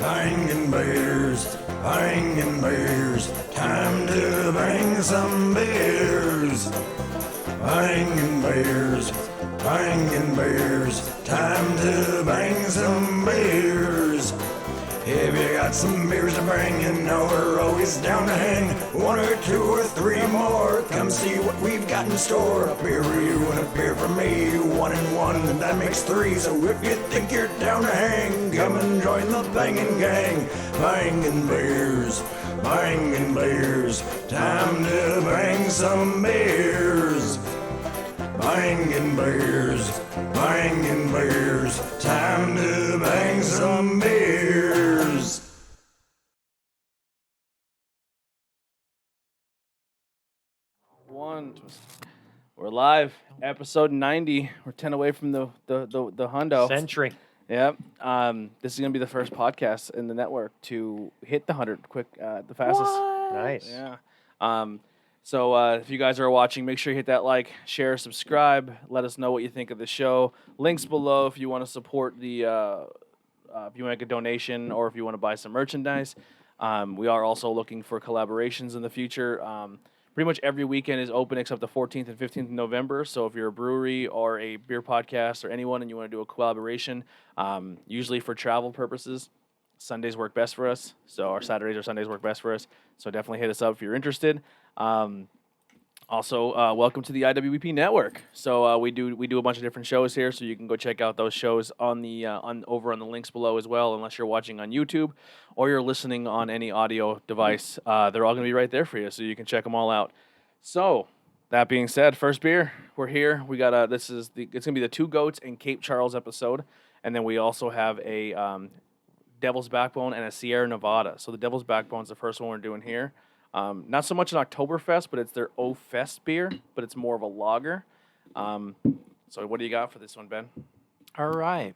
Bangin' beers, bangin' beers, time to bang some beers. Bangin' beers, bangin' beers, time to bang some beers. If you got some beers to bring, you know we're always down to hang. One or two or three more, come see what we've got in store. A beer for you and a beer for me, 1 and 1, that makes 3. So if you think you're down to hang, come and join the bangin' gang. Bangin' beers, time to bang some beers. Bangin' beers, time to bang some beers. We're live, episode 90. We're 10 away from the hundo. Century. Yep. This is gonna be the first podcast in the network to hit the 100 quick, the fastest. What? Nice. Yeah. So if you guys are watching, make sure you hit that like, share, subscribe. Let us know what you think of the show. Links below if you want to support the, if you want to make a donation or if you want to buy some merchandise. We are also looking for collaborations in the future. Pretty much every weekend is open except the 14th and 15th of November. So if you're a brewery or a beer podcast or anyone and you want to do a collaboration, usually for travel purposes, Sundays work best for us. So our Saturdays or Sundays work best for us. So definitely hit us up if you're interested. Also, welcome to the IWEP network. So we do a bunch of different shows here, so you can go check out those shows on the over on the links below as well. Unless you're watching on YouTube or you're listening on any audio device, they're all going to be right there for you, so you can check them all out. So that being said, first beer, we're here. We got it's going to be the Two Goats and Cape Charles episode, and then we also have a Devil's Backbone and a Sierra Nevada. So the Devil's Backbone is the first one we're doing here. Not so much an Oktoberfest, but it's their O-Fest beer, but it's more of a lager. So what do you got for this one, Ben? All right.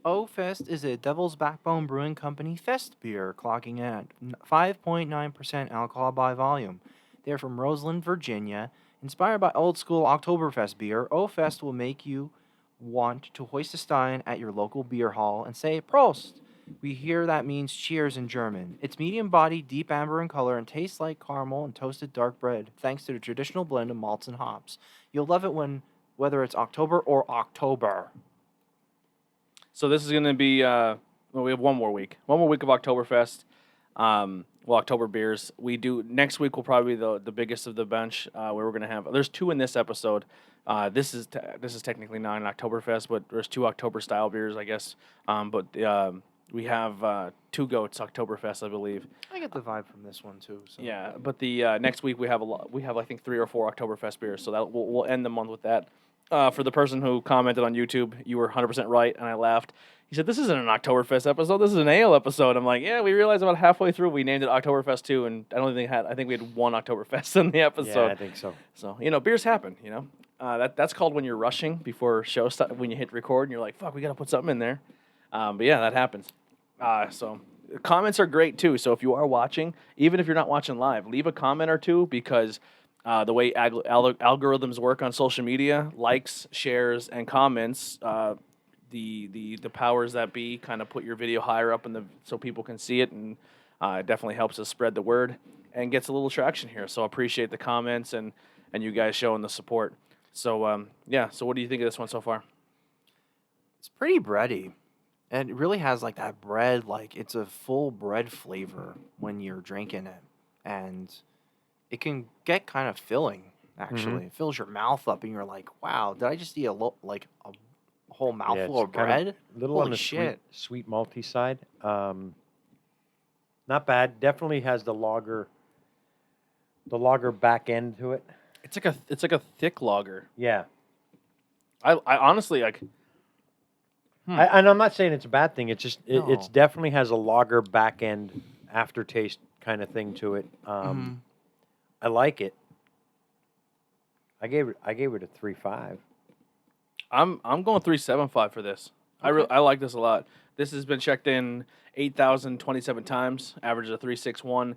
O-Fest is a Devil's Backbone Brewing Company fest beer, clocking at 5.9% alcohol by volume. They're from Roseland, Virginia. Inspired by old-school Oktoberfest beer, O-Fest will make you want to hoist a stein at your local beer hall and say, Prost! We hear that means cheers in German. It's medium body, deep amber in color, and tastes like caramel and toasted dark bread, thanks to the traditional blend of malts and hops. You'll love it whether it's October or October. So this is going to be, we have one more week of Oktoberfest, October beers. Next week will probably be the biggest of the bunch, where we're going to have, there's 2 in this episode. This is technically not an Oktoberfest, but there's 2 October style beers, I guess. We have Two Goats Oktoberfest, I believe. I get the vibe from this one too. So. Yeah, but the next week we have I think 3 or 4 Oktoberfest beers, so that we'll end the month with that. For the person who commented on YouTube, you were 100% right, and I laughed. He said, "This isn't an Oktoberfest episode. This is an ale episode." I'm like, "Yeah, we realized about halfway through we named it Oktoberfest 2, and I think we had 1 Oktoberfest in the episode." Yeah, I think so. So beers happen. That's called when you're rushing before show stuff. When you hit record and you're like, "Fuck, we got to put something in there." But yeah, that happens. So comments are great too. So if you are watching, even if you're not watching live, leave a comment or two, because the way algorithms work on social media, likes, shares, and comments, the powers that be kind of put your video higher up so people can see it, and it definitely helps us spread the word and gets a little traction here. So I appreciate the comments and you guys showing the support. So So what do you think of this one so far? It's pretty bready. And it really has like that bread, like it's a full bread flavor when you're drinking it. And it can get kind of filling, actually. Mm-hmm. It fills your mouth up and you're like, wow, did I just eat a whole mouthful of bread? A little Holy on the shit. sweet malty side. Not bad. Definitely has the lager back end to it. It's like a thick lager. Yeah. I honestly like. And I'm not saying it's a bad thing. It's just No. it's definitely has a lager back end aftertaste kind of thing to it. I like it. I gave it a 3.5. I'm going 3.75 for this. Okay. I like this a lot. This has been checked in 8,027 times, averages a 3.61.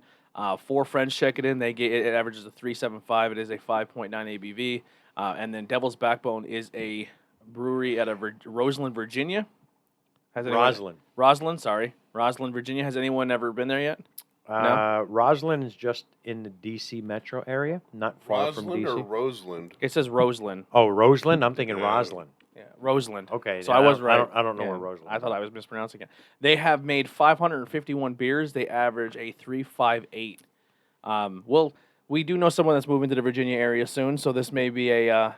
4 friends check it in. It averages a 3.75. It is a 5.9 ABV. And then Devil's Backbone is a brewery out of Roseland, Virginia. Has anyone, Roslyn. Roslyn, sorry. Roslyn, Virginia. Has anyone ever been there yet? Roslyn is just in the D.C. metro area, not far from Roslyn D.C. or Roseland? It says Roseland. Oh, Roseland? I'm thinking Yeah. Roslyn. Yeah, Roseland. Okay, So yeah, I was right. I don't know Yeah, where Roseland I is. thought I was mispronouncing it. They have made 551 beers. They average a 3.58. Well, we do know someone that's moving to the Virginia area soon, so this may be a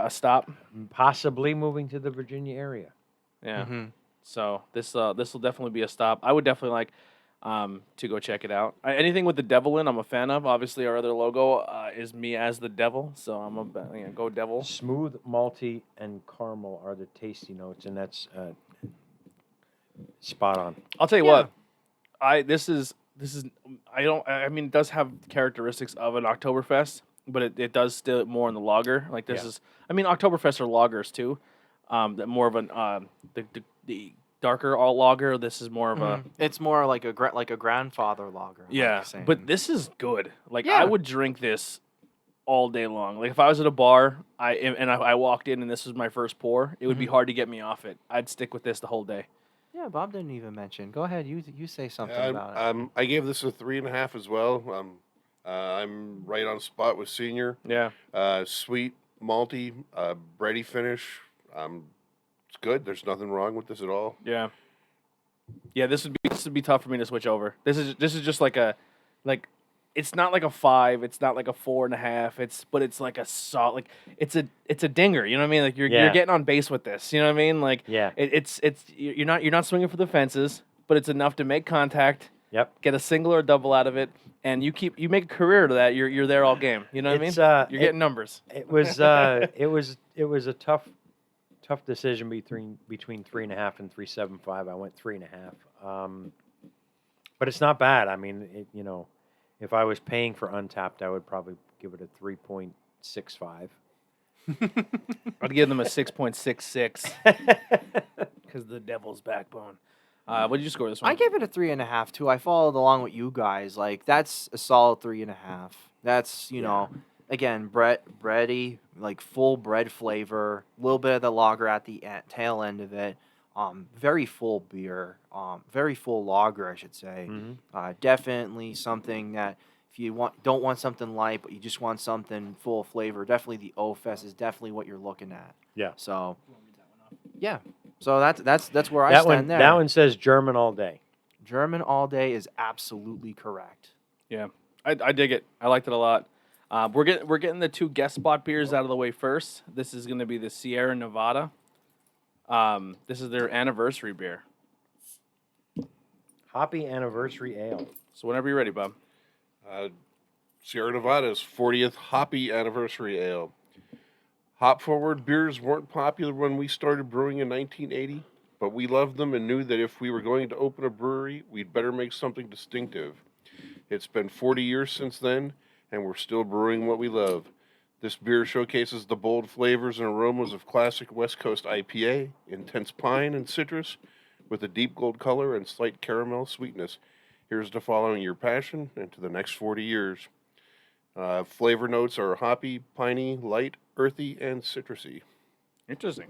stop. Possibly moving to the Virginia area. Yeah. Mm-hmm. So this will definitely be a stop. I would definitely like to go check it out. Anything with the devil in, I'm a fan of. Obviously, our other logo is me as the devil, so I'm go devil. Smooth, malty, and caramel are the tasty notes, and that's spot on. I'll tell you what, this is I mean it does have characteristics of an Oktoberfest, but it does still more in the lager. Like this is, I mean Oktoberfest are lagers too, that more of an the darker alt lager. This is more of a It's more like a grandfather lager. like yeah, you're saying. but this is good. Like Yeah. I would drink this all day long. Like if I was at a bar, I walked in and this was my first pour, it would be hard to get me off it. I'd stick with this the whole day. yeah, Bob didn't even mention. Go ahead, you say something Yeah, about it. I gave this a 3.5 as well. I'm right on spot with Senior. Yeah. Sweet, malty, bready finish. It's good. There's nothing wrong with this at all. Yeah. Yeah, this would be tough for me to switch over. This is just like it's not like a 5, it's not like a 4.5, but it's like a solid, like it's a dinger, you know what I mean? Like you're getting on base with this, you know what I mean? Like Yeah. it's you're not swinging for the fences, but it's enough to make contact, Yep. get a single or a double out of it, and you make a career to that. You're there all game, you know what It's, I mean? You're getting numbers. It was it was a tough decision between 3.5 and 3.75. I went 3.5. But it's not bad. I mean, if I was paying for Untapped, I would probably give it a 3.65. I'd give them a 6.66 because the devil's backbone. What did you score this one? I gave it a 3.5 too. I followed along with you guys. Like that's a solid 3.5. That's know, again, bready, like full bread flavor. A little bit of the lager at the tail end of it. Very full beer. Very full lager, I should say. Definitely something that if you don't want something light, but you just want something full of flavor, definitely the O Fest is definitely what you're looking at. Yeah. So, yeah. So that's where I That stand one there. that one says German all day. German all day is absolutely correct. Yeah, I dig it. I liked it a lot. We're getting the 2 guest spot beers out of the way first. This is going to be the Sierra Nevada. This is their anniversary beer. Hoppy Anniversary Ale. So whenever you're ready, Bob. Sierra Nevada's 40th Hoppy Anniversary Ale. Hop-forward beers weren't popular when we started brewing in 1980, but we loved them and knew that if we were going to open a brewery, we'd better make something distinctive. It's been 40 years since then, and we're still brewing what we love. This beer showcases the bold flavors and aromas of classic West Coast IPA, intense pine and citrus, with a deep gold color and slight caramel sweetness. Here's to following your passion into the next 40 years. Flavor notes are hoppy, piney, light, earthy, and citrusy. Interesting.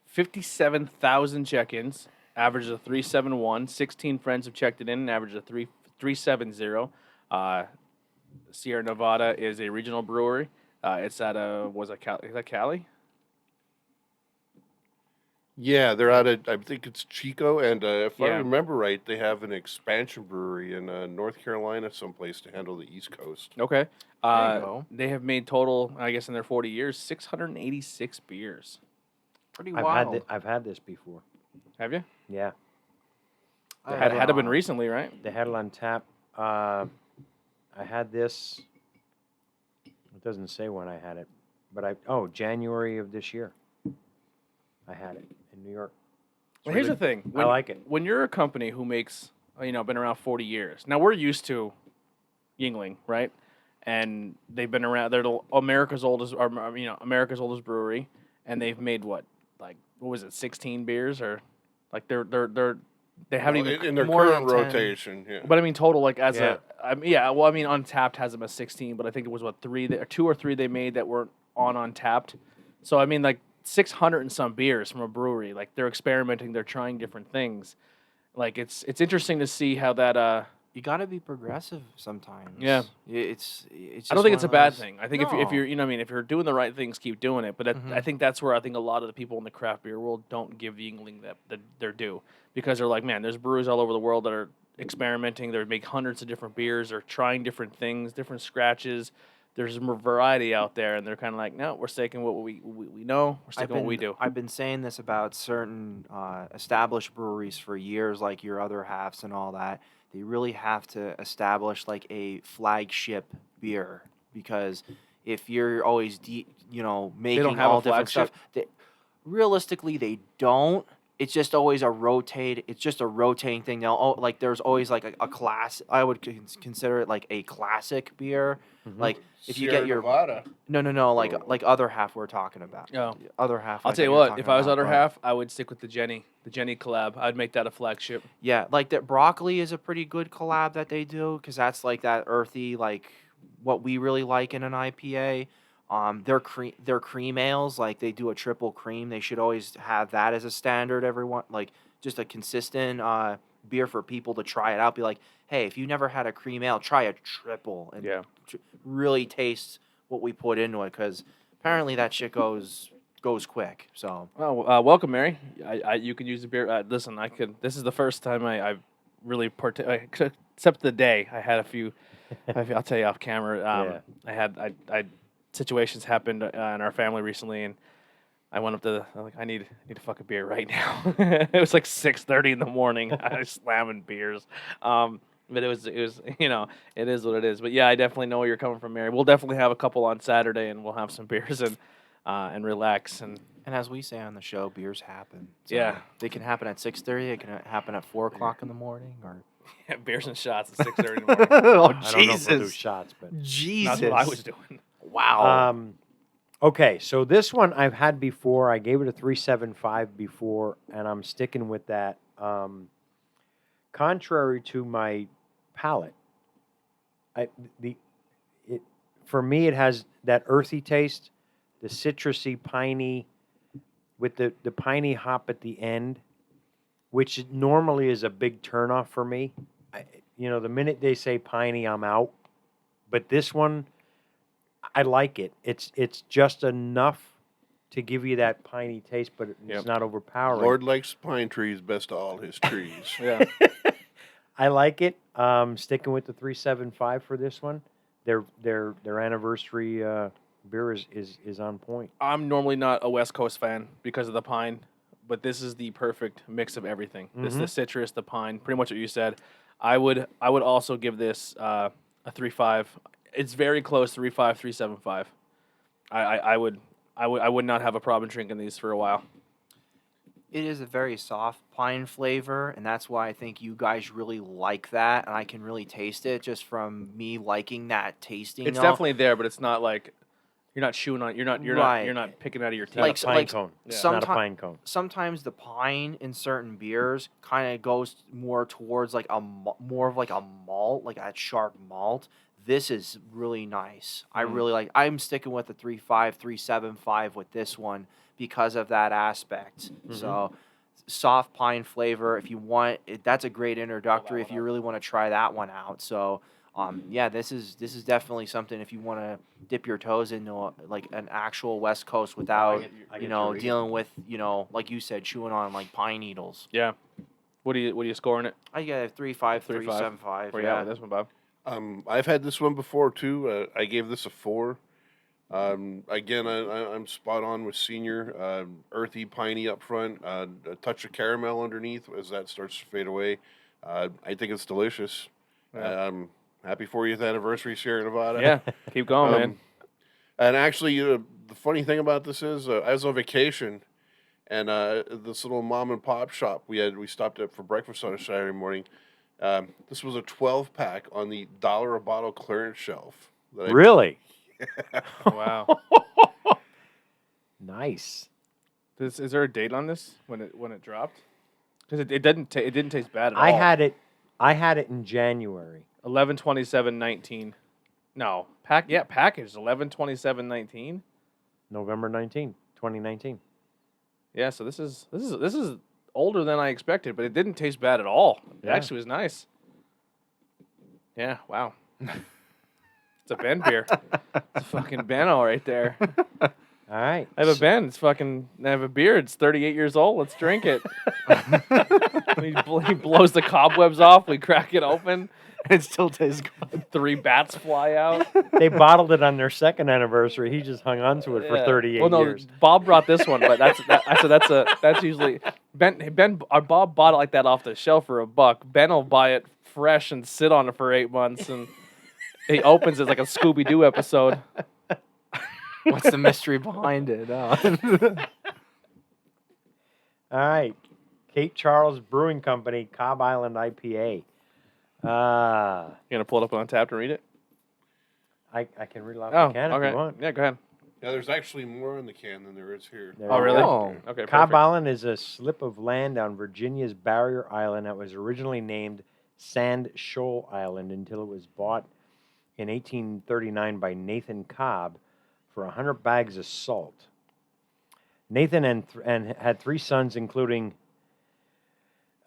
57,000 check-ins, average of 371. 16 friends have checked it in, average of 370. Sierra Nevada is a regional brewery. It's at is that Cali? Yeah, they're out of, I think it's Chico, and if I Yeah. remember right, they have an expansion brewery in North Carolina someplace to handle the East Coast. Okay. There you go. They have made total, I guess, in their 40 years, 686 beers. Pretty I've wild. had this before. Have you? Yeah. I Had don't to been know. recently, right? They had it on tap. I had this. It doesn't say when I had it, but January of this year. I had it in New York. Well, here's the thing. I like it. When you're a company who makes, been around 40 years. Now, we're used to Yingling, right? And they've been around. They're America's oldest brewery, and they've made what was it, 16 beers, or like they haven't even in their more current than 10. rotation. Yeah. But I mean, total as Yeah. Untapped has them at 16, but I think it was 2 or 3 they made that weren't on Untapped. So I mean, 600 and some beers from a brewery. Like they're experimenting, they're trying different things. Like it's interesting to see how that. You got to be progressive sometimes. Yeah. It's. I don't think it's a one of bad those- thing. I think if No. you're, you know, what I mean, if you're doing the right things, keep doing it. But I Mhm. think that's where I think a lot of the people in the craft beer world don't give the inkling that they're due, because they're like, man, there's brewers all over the world that are experimenting. They make hundreds of different beers. They're trying different things, different scratches. There's more variety out there, and they're kind of like, no, we're sticking with what we know. We're sticking with what we do. I've been saying this about certain established breweries for years, like your other halves and all that. They really have to establish like a flagship beer, because if you're always making have a all different stuff, flagship? realistically they don't. It's just always It's just a rotating thing. Now, like there's always like a class. I would consider it like a classic beer. Mhm. Like if you Sierra get your Nevada. no, like other half we're talking about. Oh. Other half. I'll I tell you think you're what, talking if I was about, other but- half, I would stick with the Jenny collab. I'd make that a flagship. Yeah, like that broccoli is a pretty good collab that they do, because that's like that earthy, like what we really like in an IPA. Their cream ales, like they do a triple cream. They should always have that as a standard. Everyone, like just a consistent beer for people to try it out. Be like, hey, if you never had a cream ale, try a triple and Yeah. really taste what we put into it, because apparently that shit goes quick. So Well, welcome, Mary. You can use the beer. Listen, I could. This is the first time I really except the day I had a few. I'll tell you off camera. I situations happened in our family recently, and I went up to I'm like, I need a fucking beer right now. It was like 6:30 in the morning. I was slamming beers. But it was it is what it is. But yeah, I definitely know where you're coming from, Mary. We'll definitely have a couple on Saturday, and we'll have some beers and relax and. And as we say on the show, beers happen. So Yeah. they can happen at 6:30. They can happen at 4:00 in the morning, or Beers and shots at 6:30 in the morning. oh I don't know if we'll do shots, but Jesus! That's what I was doing. Wow. Okay, so this one I've had before. I gave it a 3.75 before, and I'm sticking with that. Contrary to my palate, for me it has that earthy taste, the citrusy, piney, with the piney hop at the end, which normally is a big turnoff for me. The minute they say piney, I'm out. But this one, I like it. It's just enough to give you that piney taste, but it's Yep. not overpowering. Lord likes pine trees best of all his trees. Yeah. I like it. Sticking with the 3.75 for this one. Their anniversary beer is on point. I'm normally not a West Coast fan because of the pine, but this is the perfect mix of everything. This the citrus, the pine, pretty much what you said. I would also give this a 3.5. It's very close, 3.5, 3.75. I would not have a problem drinking these for a while. It is a very soft pine flavor, and that's why I think you guys really like that, and I can really taste it just from me liking that tasting. It's note. definitely there, but it's not like you're not chewing on. You're Right. not picking out of your teeth. Not a pine cone. Yeah. It's not a Someti- pine cone. Sometimes the pine in certain beers kind of goes more towards like more of like a malt, like a sharp malt. This is really nice. I really like. I'm sticking with the 3.5, 3.75 with this one because of that aspect. So soft pine flavor. If you want, that's a great introductory. If you really want to try that one out. So yeah, this is definitely something if you want to dip your toes into like an actual West Coast without I get your reading. dealing with like you said, chewing on like pine needles. Yeah. What are you scoring it? I get a 3.5, 3.5. 3.75. Where you at with this one, Bob? I've had this one before too. I gave this a 4. Again, I'm spot on with Senior. Earthy, piney up front, a touch of caramel underneath as that starts to fade away. I think it's delicious. Yeah. Happy 40th anniversary, Sierra Nevada. Yeah. Keep going, man. And actually, the funny thing about this is, I was on vacation, and this little mom and pop shop we stopped at for breakfast on a Saturday morning. This was a 12-pack on the $1 a bottle clearance shelf. Really? Wow. Nice. Is there a date on this when it dropped? Because it didn't taste bad at all. I had it in January. 11/27/19. No package 11/27/19. November 19, 2019. Yeah, so this is older than I expected, but it didn't taste bad at all. It Yeah. actually was nice. Yeah, wow. It's a Ben beer. It's a fucking Benno right there. All right. I have a Ben. It's fucking. I have a beer. It's 38 years old. Let's drink it. He blows the cobwebs off. We crack it open. It still tastes good. 3 bats fly out. They bottled it on their second anniversary. He just hung on to it for Yeah. 38 well, no, years. Bob brought this one, but that's usually Ben. Our Bob bought it like that off the shelf for $1. Ben will buy it fresh and sit on it for 8 months, and he opens it like a Scooby Doo episode. What's the mystery behind it? All right. Cape Charles Brewing Company, Cobb Island IPA. You gonna pull it up on Untapped and read it? I can read it off Oh, the can okay. if you want. Yeah, go ahead. Yeah, there's actually more in the can than there is here. There Oh, you really? go. Okay, Cobb perfect. Island is a slip of land on Virginia's barrier island that was originally named Sand Shoal Island until it was bought in 1839 by Nathan Cobb for 100 bags of salt. Nathan and had 3 sons, including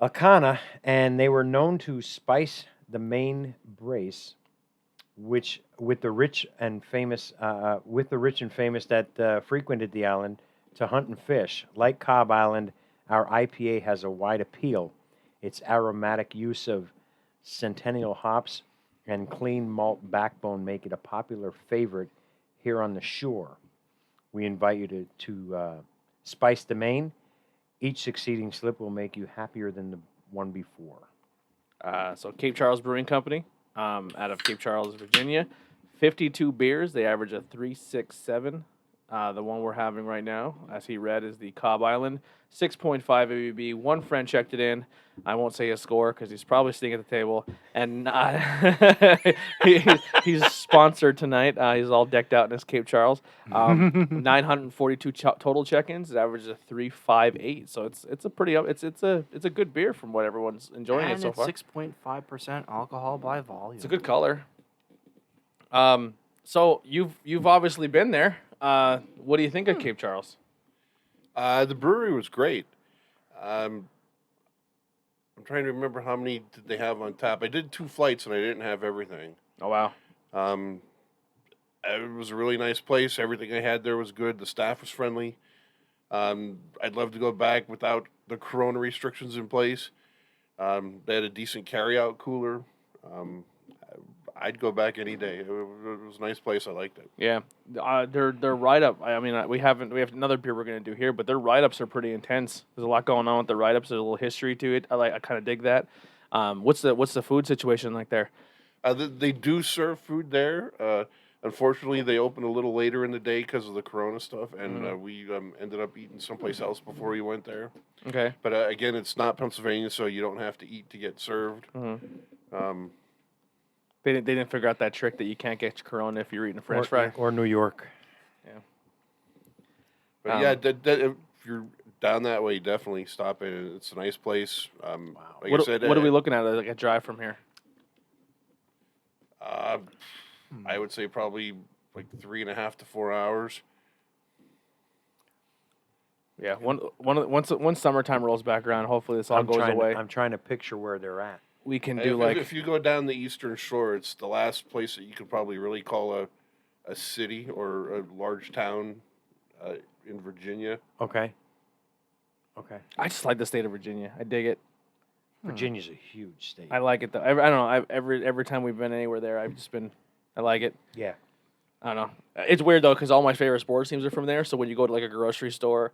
Elkanah, and they were known to spice the main brace, which with the rich and famous that frequented the island to hunt and fish. Like Cobb Island, our IPA has a wide appeal. Its aromatic use of centennial hops and clean malt backbone make it a popular favorite here on the shore. We invite you to spice the main. Each succeeding slip will make you happier than the one before. So Cape Charles Brewing Company, out of Cape Charles, Virginia. 52 beers. They average a 3.67. The one we're having right now, as he read, is the Cobb Island. 6.5 ABV. 1 friend checked it in. I won't say his score because he's probably sitting at the table. And he's sponsored tonight. He's all decked out in his Cape Charles. 942 total check-ins. It averages a 3.58. So it's a pretty up. It's a good beer from what everyone's enjoying And it so it's far. 6.5% alcohol by volume. It's a good color. So you've obviously been there. What do you think of Cape Charles? The brewery was great. I'm trying to remember how many did they have on tap. I did 2 flights and I didn't have everything. Oh wow. It was a really nice place. Everything I had there was good. The staff was friendly. I'd love to go back without the corona restrictions in place. They had a decent carry-out cooler. I'd go back any day. It was a nice place. I liked it. Yeah, their write-up. I mean, we have another beer we're gonna do here, but their write-ups are pretty intense. There's a lot going on with the write-ups. There's a little history to it. I kind of dig that. What's the food situation like there? They do serve food there. Unfortunately, they opened a little later in the day because of the corona stuff, and we ended up eating someplace else before we went there. Okay. But again, it's not Pennsylvania, so you don't have to eat to get served. They didn't figure out that trick that you can't get Corona if you're eating a French fry. Or New York. But yeah, if you're down that way, definitely stop in. It's a nice place. Like What I said, are we looking at? Like a drive from here? I would say probably like 3.5 to 4 hours. Yeah. Once summertime rolls back around, hopefully this all goes away. I'm trying to picture where they're at. We can And do like if you go down the Eastern Shore, it's the last place that you could probably really call a city or a large town in Virginia. Okay. I just like the state of Virginia. I dig it. Virginia's a huge state. I like it though. I don't know. Every time we've been anywhere there, I like it. Yeah. I don't know. It's weird though because all my favorite sports teams are from there. So when you go to like a grocery store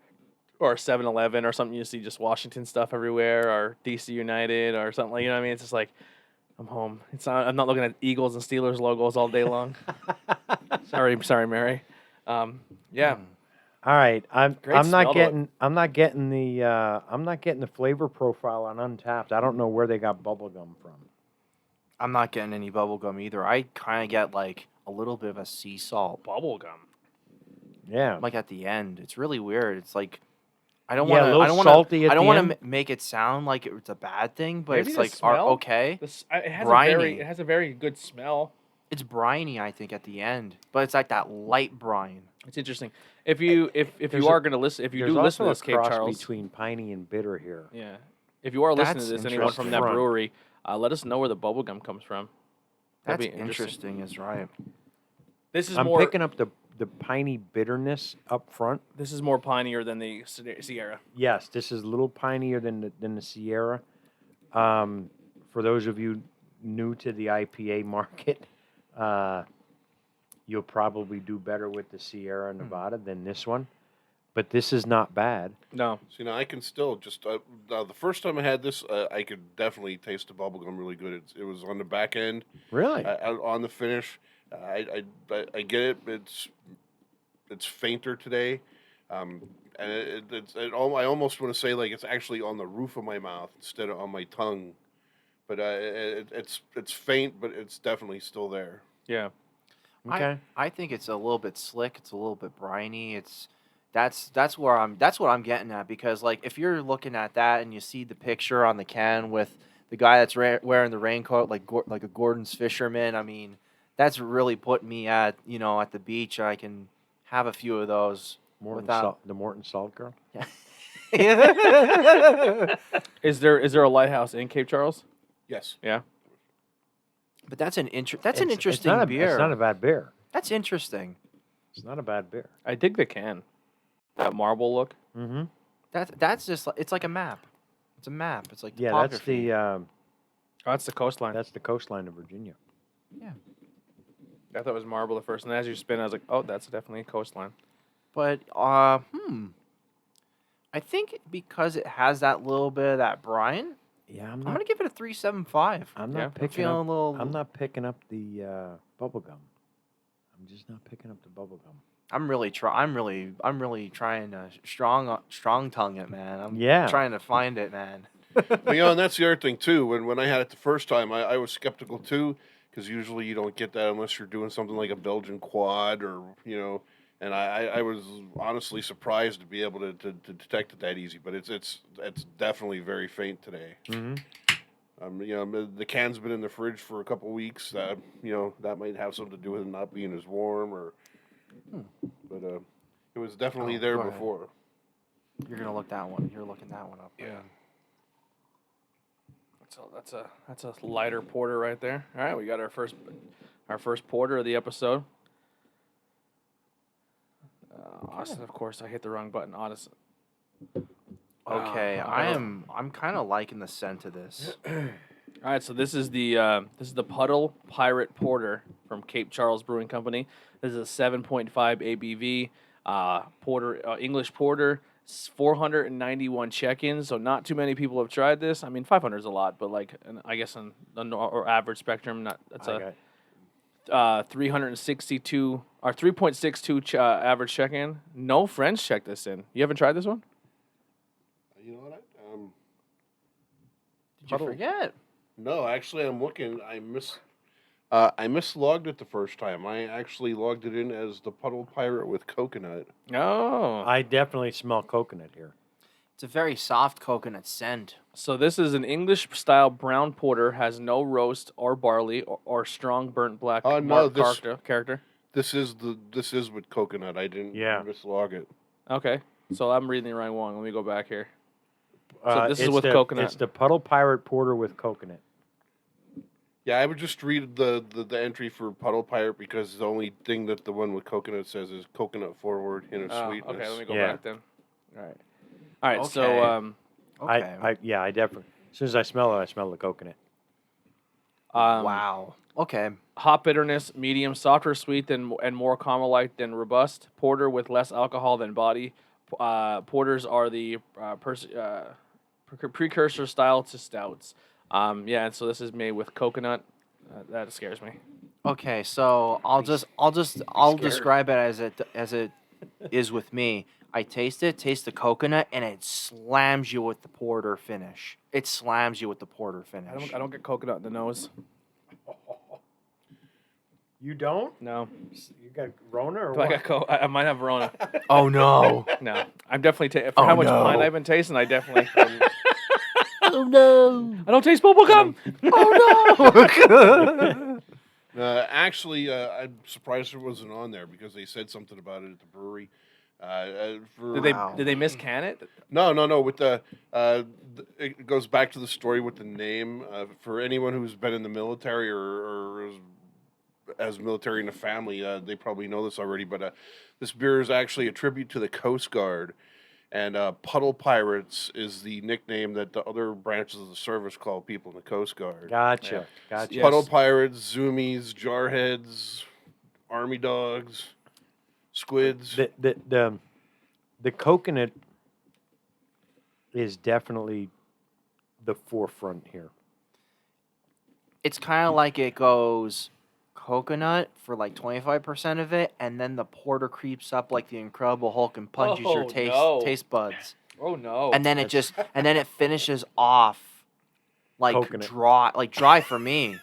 or a 7-Eleven or something, you see just Washington stuff everywhere, or DC United or something like. You know what I mean? It's just like I'm home. I'm not looking at Eagles and Steelers logos all day long. sorry, Mary. Yeah. All right, I'm Great smell not to it. getting the flavor profile on Untapped. I don't know where they got bubblegum from. I'm not getting any bubblegum either. I kind of get like a little bit of a sea salt, Bubble gum. Yeah. like at the end. It's really weird. It's like I don't Yeah, a want to. little I don't want salty at to. I don't the want end. to make it sound like it's a bad thing, but Maybe it's the like smell? okay. It has Briny. a very good smell. It's briny, I think, at the end, but it's like that light brine. It's interesting. If you There's you a- are going to listen, if you There's do listen to also this, a Cape cross Charles, between piney and bitter here. yeah. If you are listening to That's this, anyone from that interesting. brewery, let us know where the bubblegum comes from. That'd That's be interesting, is right. This is I'm more. picking up the piney bitterness up front. This is more pinier than the Sierra. Yes, this is a little pinier than the Sierra. For those of you new to the IPA market, you'll probably do better with the Sierra Nevada than this one. But this is not bad. No. So, I can still just the first time I had this, I could definitely taste the bubblegum really good. It was on the back end, Really? on the finish. I get it. It's fainter today, and I almost want to say like it's actually on the roof of my mouth instead of on my tongue. But it's faint, but it's definitely still there. Yeah. Okay. I think it's a little bit slick. It's a little bit briny. That's what I'm getting at, because like if you're looking at that and you see the picture on the can with the guy that's wearing the raincoat like a Gordon's fisherman, I mean, that's really put me at at the beach. I can have a few of those The Morton Salt Girl? Yeah. Is there a lighthouse in Cape Charles? Yes. Yeah. But that's an It's interesting not beer. It's not a bad beer. That's interesting. It's not a bad beer. I dig the can. That marble look. Mm-hmm. That's just it's like a map. It's a map. It's like Yeah, that's topography. the Oh, that's the coastline. that's the coastline of Virginia. Yeah. I thought it was marble at first, and as you spin, I was like, oh, that's definitely a coastline. But I think because it has that little bit of that brine, Yeah, I'm gonna give it a 3.75. I'm Yeah, not I'm picking feeling up. a little. I'm not picking up the bubble gum. I'm just not picking up the bubble gum. I'm really trying to strong tongue it, man. I'm Yeah. trying to find it, man. Well, and that's the other thing too. When I had it the first time, I was skeptical too, because usually you don't get that unless you're doing something like a Belgian quad or And I was honestly surprised to be able to detect it that easy. But it's definitely very faint today. Mm-hmm. The can's been in the fridge for a couple weeks. That might have something to do with it not being as warm, but it was definitely there go ahead. before. You're gonna look that one. You're looking that one up. Yeah. That's a lighter porter right there. All right, we got our first porter of the episode. Austin, of course, I hit the wrong button. Austin. Okay, I'm kind of liking the scent of this. All right, so this is the Puddle Pirate Porter from Cape Charles Brewing Company. This is a 7.5 ABV porter, English porter. 491 check-ins, so not too many people have tried this. I mean, 500 is a lot, but I guess on the or average spectrum, that's 362 or 3.62 average check-in. No friends check this in. You haven't tried this one? You know what? Did you forget? No, actually, I'm looking. I mislogged it the first time. I actually logged it in as the Puddle Pirate with coconut. Oh. I definitely smell coconut here. It's a very soft coconut scent. So this is an English-style brown porter, has no roast or barley or strong burnt black character. This is with coconut. I didn't mislog it. Okay, so I'm reading the right one. Let me go back here. So this is with coconut. It's the Puddle Pirate Porter with coconut. Yeah, I would just read the entry for Puddle Pirate because the only thing that the one with coconut says is coconut forward, hint of sweetness. Okay, let me go back then. All right. Okay. So Okay. I definitely. As soon as I smell it, I smell the coconut. Wow. Okay. Hop bitterness, medium, softer sweet and more caramel-like than robust. Porter with less alcohol than body. Porters are the precursor style to stouts. And so this is made with coconut. That scares me. Okay, so I'll describe it as it is with me. I taste the coconut, and it slams you with the porter finish. I don't get coconut in the nose. You don't? No. You got Rona or Do I what? got I might have Verona. Oh no! No, I'm definitely for how much pine I've been tasting. I definitely. Oh no! I don't taste bubblegum. Oh no! Actually, I'm surprised it wasn't on there because they said something about it at the brewery. For, Did they miscan it? No. With it goes back to the story with the name. For anyone who's been in the military or as military in the family, they probably know this already. But this beer is actually a tribute to the Coast Guard, and Puddle Pirates is the nickname that the other branches of the service call people in the Coast Guard. Gotcha. Gotcha. Yes. Puddle Pirates, Zoomies, Jarheads, Army Dogs, Squids. The coconut is definitely the forefront here. It's kind of like it goes coconut for like 25% of it, and then the porter creeps up like the Incredible Hulk and punches your Oh, no. taste buds. Oh no! And then it finishes off like Coconut. dry for me.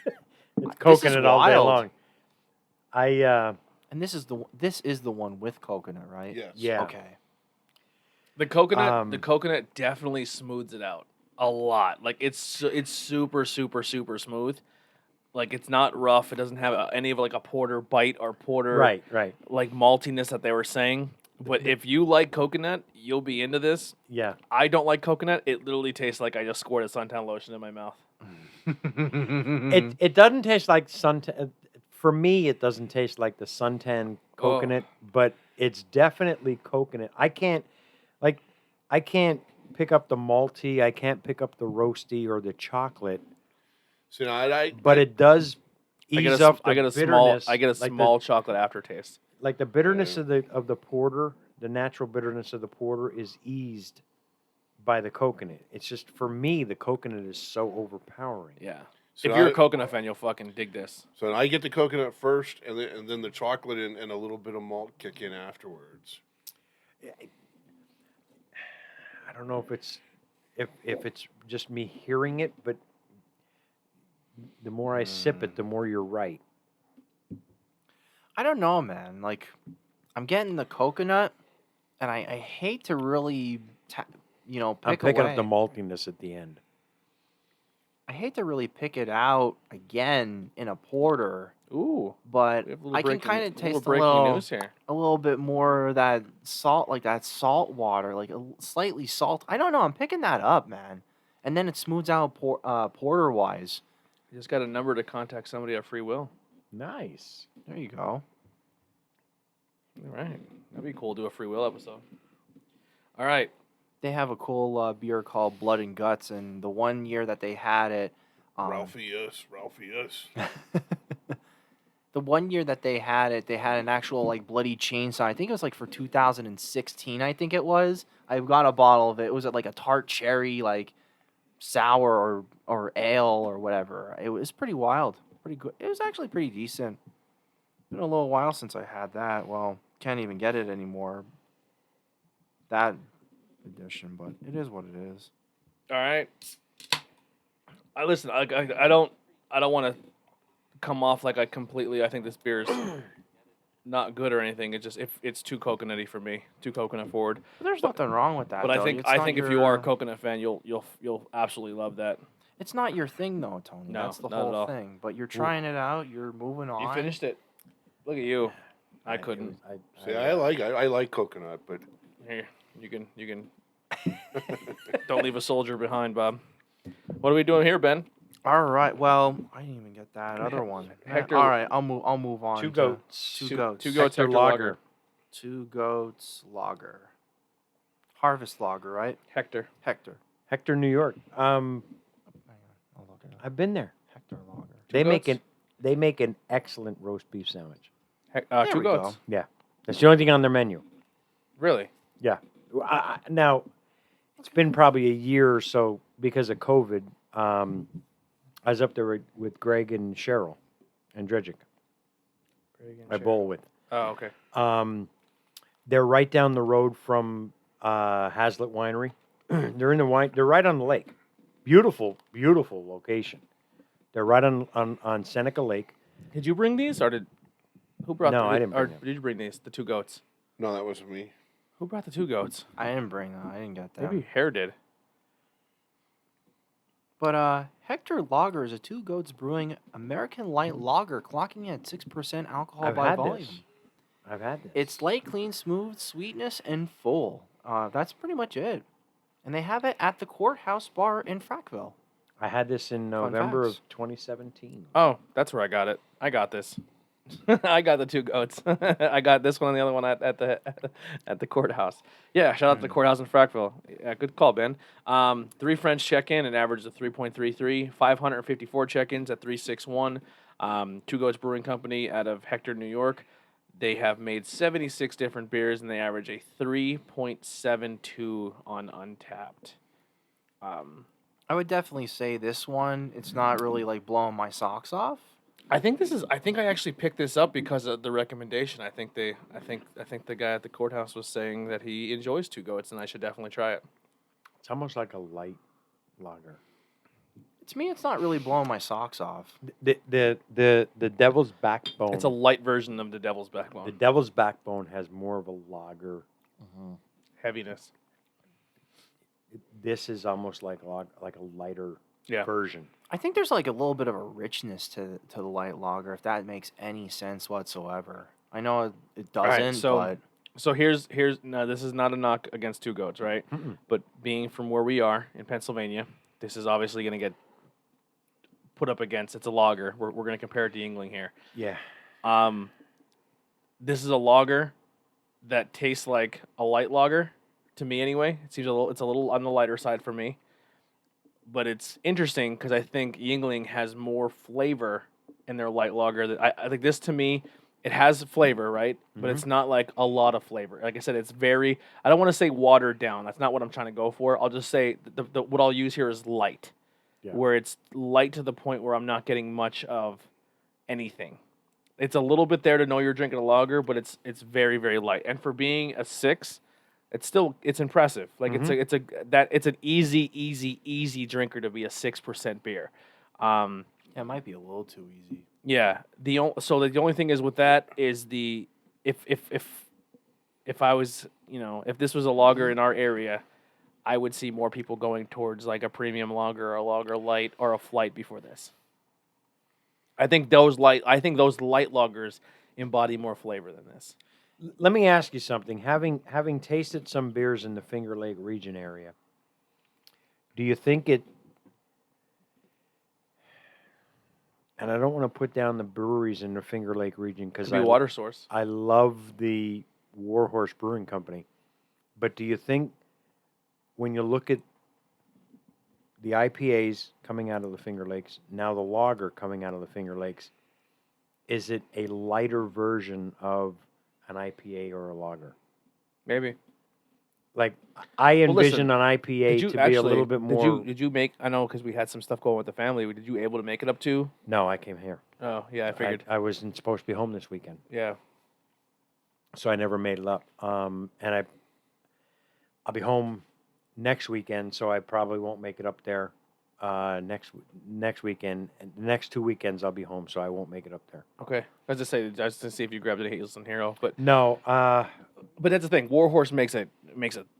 It's coconut all day wild. long. And this is the one with coconut, right? Yes. Yeah. Okay. The coconut definitely smooths it out a lot. Like it's super smooth. Like it's not rough. It doesn't have any of like a porter bite or porter Right. like maltiness that they were saying. But if you like coconut, you'll be into this. Yeah. I don't like coconut. It literally tastes like I just squirted suntan lotion in my mouth. It doesn't taste like suntan. For me, it doesn't taste like the suntan coconut, but it's definitely coconut. I can't pick up the malty. I can't pick up the roasty or the chocolate. So But it does ease up the bitterness. I get a small chocolate aftertaste. Like the bitterness of the porter, the natural bitterness of the porter is eased by the coconut. It's just, for me, the coconut is so overpowering. Yeah. So if you're a coconut fan, you'll fucking dig this. So I get the coconut first, and then the chocolate and a little bit of malt kick in afterwards. I don't know if it's just me hearing it, but the more I sip it, the more you're right. I don't know, man. Like, I'm getting the coconut, and I hate to really, I'm pick picking away. up the maltiness at the end. I hate to really pick it out again in a porter, Ooh. but We have a little I can breaking- kind of taste breaking news here. a little bit more of that salt, like that salt water, like slightly salt. I don't know. I'm picking that up, man. And then it smooths out porter wise. You just got a number to contact somebody at Free Will. Nice. There you go. All right. That'd be cool to do a Free Will episode. All right. They have a cool beer called Blood and Guts, and the one year that they had it, Ralphie us. the one year that they had it, they had an actual like bloody chainsaw. I think it was like for 2016. I think it was. I got a bottle of it. It was like a tart cherry, like sour or ale or whatever. It was pretty wild, pretty good. It was actually pretty decent. Been a little while since I had that. Well, can't even get it anymore. That edition, but it is what it is. All right. I don't want to come off like I think this beer is not good or anything. It's just it's too coconutty for me, too coconut forward. But there's nothing wrong with that. But though. I think if you are a coconut fan, you'll absolutely love that. It's not your thing though, Tony. No, That's the not at whole all. thing. But you're trying it out. You're moving on. You finished it. Look at you. I couldn't. See, I like coconut, but Here, you can. Don't leave a soldier behind, Bob. What are we doing here, Ben? All right. Well, I didn't even get that other one. Hector- All right. I'll move on. Two to goats. Two goats. Two goats. Hector Hector Lager. Lager. Two goats. Lager. Harvest Lager, right? Hector. Hector, New York. Hang on. I'll look it up. I've been there. Hector Lager. They make an excellent roast beef sandwich. There Two we goats. go. Yeah, that's the only thing on their menu. Really? Yeah. Now, it's been probably a year or so because of COVID. I was up there with Greg and Cheryl and Dredgick. I bowl with. Oh, okay. They're right down the road from Hazlitt Winery. They're right on the lake. Beautiful, beautiful location. They're right on Seneca Lake. Did you bring these, or who brought? No, the, I didn't Or bring them. did you bring these? The two goats. no, that wasn't me. Who brought the two goats? I didn't bring that. I didn't get that. Maybe Hare did. But Hector Lager is a Two Goats Brewing American Light Lager, clocking at 6% alcohol I've by had volume. this. I've had this. It's light, clean, smooth, sweetness, and full. That's pretty much it. And they have it at the Courthouse Bar in Frackville. I had this in November facts. of 2017. Oh, that's where I got it. I got this. I got the Two Goats. I got this one and the other one at the courthouse. Yeah, shout out to the courthouse in Frackville. Yeah, good call, Ben. 3 French check-in, an average of 3.33. 554 check-ins at 361. Two Goats Brewing Company out of Hector, New York. They have made 76 different beers, and they average a 3.72 on Untapped. I would definitely say this one, it's not really like blowing my socks off. I think I actually picked this up because of the recommendation. I think the guy at the courthouse was saying that he enjoys Two Goats, and I should definitely try it. It's almost like a light lager. To me, it's not really blowing my socks off. The Devil's Backbone. It's a light version of the Devil's Backbone. The Devil's Backbone has more of a lager. Heaviness. This is almost like a lighter Yeah. version. I think there's like a little bit of a richness to the light lager, if that makes any sense whatsoever. I know it doesn't, right, so- but So here's now this is not a knock against Two Goats, right? Mm-mm. But being from where we are in Pennsylvania, this is obviously going to get put up against. It's a lager. We're going to compare it to Yingling here. Yeah. This is a lager that tastes like a light lager to me anyway. It's a little on the lighter side for me. But it's interesting because I think Yingling has more flavor in their light lager. That I think this to me, it has flavor, right? But it's not like a lot of flavor. Like I said, it's very. I don't want to say watered down. That's not what I'm trying to go for. I'll just say what I'll use here is light, where it's light to the point where I'm not getting much of anything. It's a little bit there to know you're drinking a lager, but it's very, very light. And for being a 6. It's impressive. Like it's an easy drinker to be a 6% beer. it might be a little too easy. Yeah. The only thing is with that is if I was if this was a lager in our area, I would see more people going towards like a premium lager or a lager light or a flight before this. I think those light lagers embody more flavor than this. Let me ask you something. Having tasted some beers in the Finger Lake region area, do you think it? And I don't want to put down the breweries in the Finger Lake region because Could be water source. I love the Warhorse Brewing Company, but do you think when you look at the IPAs coming out of the Finger Lakes, now the lager coming out of the Finger Lakes, is it a lighter version of an IPA or a lager? Maybe. Like I envision listen, an IPA to be a little bit more. Did you make? I know because we had some stuff going with the family. Did you able to make it up to? No, I came here. Oh yeah, I figured. I wasn't supposed to be home this weekend, Yeah. so I never made it up. And I'll be home next weekend, so I probably won't make it up there next weekend. And the next 2 weekends I'll be home, so I won't make it up there. Okay. I was just to see if you grabbed a Hazelton Hero, but No, but that's the thing. Warhorse makes it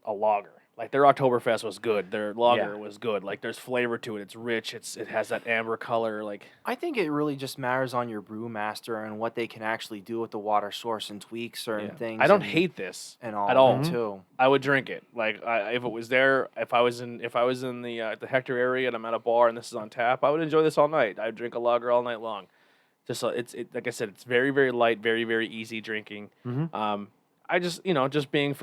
a lager. Like their Oktoberfest was good. Their lager was good. Like there's flavor to it. It's rich. It has that amber color. Like I think it really just matters on your brewmaster and what they can actually do with the water source and tweak certain things. I don't and, hate this and all at of all. it, too. I would drink it. Like if it was there, if I was in the Hector area and I'm at a bar and this is on tap, I would enjoy this all night. I'd drink a lager all night long. Just it's like I said, it's very, very light, very, very easy drinking. I just just being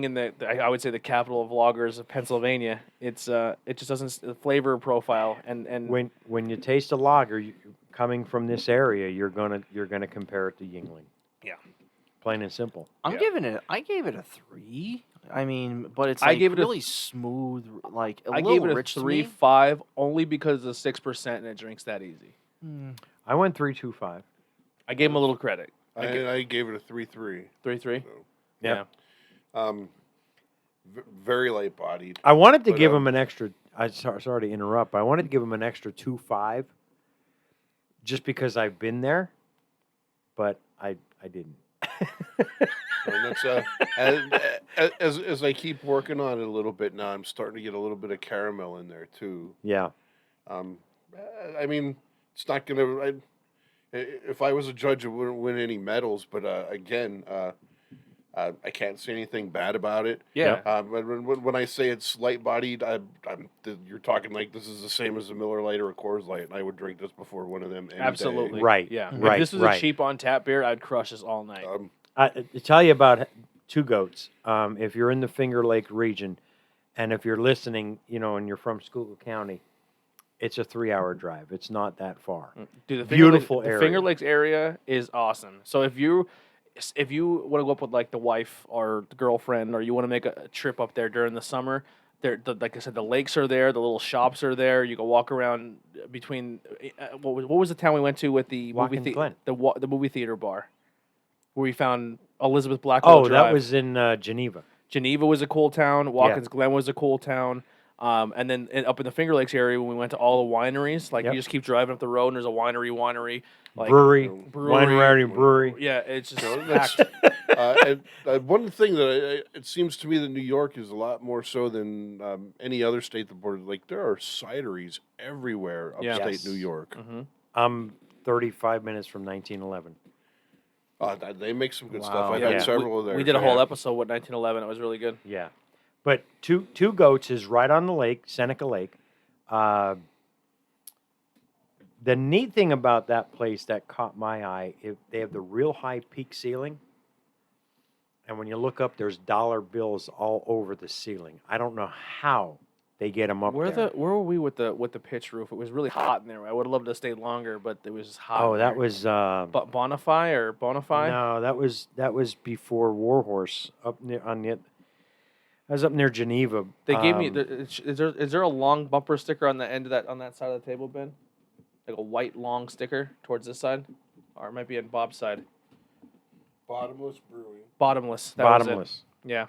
in I would say the capital of lagers of Pennsylvania, it just doesn't the flavor profile and when you taste a lager coming from this area, you're gonna compare it to Yingling. Yeah. Plain and simple. I gave it a 3. I mean, but it's like really smooth, like a I little gave it a rich to me. 3.5 only because of the 6% and it drinks that easy. I went 3.25. I gave him a little credit. I gave it a 3.3. 3.3. Yeah. Very light bodied. I wanted to But, give him an extra. Sorry to interrupt. But I wanted to give him an extra 2.5, just because I've been there, but I didn't. And that's as I keep working on it a little bit now, I'm starting to get a little bit of caramel in there too. Yeah. I mean, it's not gonna. If I was a judge, it wouldn't win any medals. But again, I can't say anything bad about it. Yeah. But when I say it's light bodied, you're talking like this is the same as a Miller Lite or a Coors Light, and I would drink this before one of them. Any Absolutely. Day. Right. Yeah. Right. If this was right. a cheap on tap beer, I'd crush this all night. To tell you about Two Goats, if you're in the Finger Lake region, and if you're listening, and you're from Schuylkill County, it's a 3-hour drive. It's not that far. Dude, Beautiful the area. Finger Lakes area is awesome. So if you want to go up with like the wife or the girlfriend, or you want to make a trip up there during the summer, like I said, the lakes are there, the little shops are there. You can walk around between. What was the town we went to with the Watkins movie Glen. the movie theater bar, where we found Elizabeth Blackwell Oh, Drive. that was in Geneva. Geneva was a cool town. Watkins Glen was a cool town. And then up in the Finger Lakes area, when we went to all the wineries, like Yep. you just keep driving up the road, and there's a winery, like Brewery, wine brewery. Yeah, it's just That's- packed. one thing that it seems to me that New York is a lot more so than any other state that borders. Like there are cideries everywhere Yeah. upstate Yes. New York. Mhm. I'm 35 minutes from 1911. They make some good Wow. stuff. I've Yeah. had several of theirs. We did a whole yeah. episode with 1911. It was really good. Yeah. But Two Goats is right on the lake, Seneca Lake. The neat thing about that place that caught my eye, they have the real high peak ceiling. And when you look up, there's dollar bills all over the ceiling. I don't know how they get them up Where there. where were we with the pitch roof? It was really hot in there. I would have loved to stay longer, but it was just hot. Oh, in that there. was Bonify or Bonify? no, that was before Warhorse up near on the. I was up near Geneva. They gave me. Is there a long bumper sticker on the end of on that side of the table, Ben? Like a white long sticker towards this side, or it might be on Bob's side. Bottomless Brewing. Bottomless. That was it. Bottomless. Yeah.